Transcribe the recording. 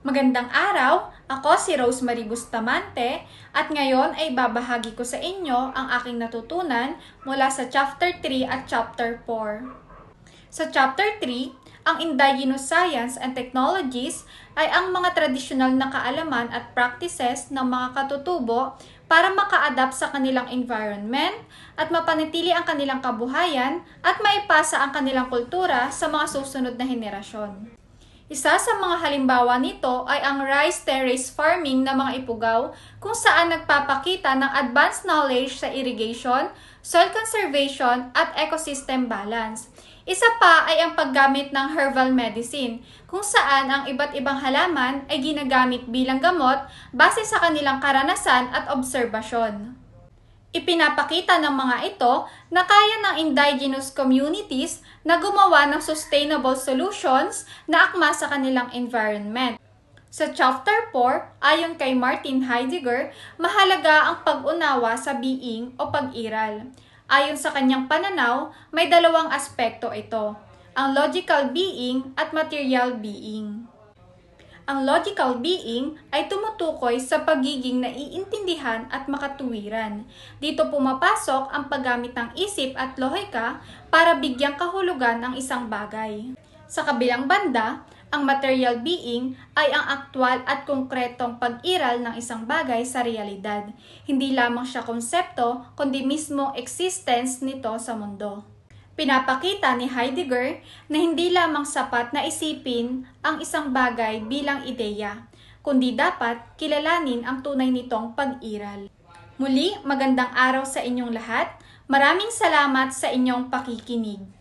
Magandang araw! Ako si Rosemary Bustamante at ngayon ay babahagi ko sa inyo ang aking natutunan mula sa Chapter 3 at Chapter 4. Sa Chapter 3, ang Indigenous Science and Technologies ay ang mga tradisyonal na kaalaman at practices ng mga katutubo para maka-adapt sa kanilang environment at mapanatili ang kanilang kabuhayan at maipasa ang kanilang kultura sa mga susunod na henerasyon. Isa sa mga halimbawa nito ay ang rice terrace farming ng mga ipugaw kung saan nagpapakita ng advanced knowledge sa irrigation, soil conservation at ecosystem balance. Isa pa ay ang paggamit ng herbal medicine kung saan ang iba't ibang halaman ay ginagamit bilang gamot base sa kanilang karanasan at obserbasyon. Ipinapakita ng mga ito na kaya ng indigenous communities na gumawa ng sustainable solutions na akma sa kanilang environment. Sa Chapter 4, ayon kay Martin Heidegger, mahalaga ang pag-unawa sa being o pag-iral. Ayon sa kanyang pananaw, may dalawang aspekto ito, ang logical being at material being. Ang logical being ay tumutukoy sa pagiging naiintindihan at makatuwiran. Dito pumapasok ang paggamit ng isip at lohika para bigyang kahulugan ang isang bagay. Sa kabilang banda, ang material being ay ang aktwal at konkretong pag-iral ng isang bagay sa realidad. Hindi lamang siya konsepto, kundi mismo existence nito sa mundo. Pinapakita ni Heidegger na hindi lamang sapat na isipin ang isang bagay bilang ideya, kundi dapat kilalanin ang tunay nitong pag-iral. Muli, magandang araw sa inyong lahat. Maraming salamat sa inyong pakikinig.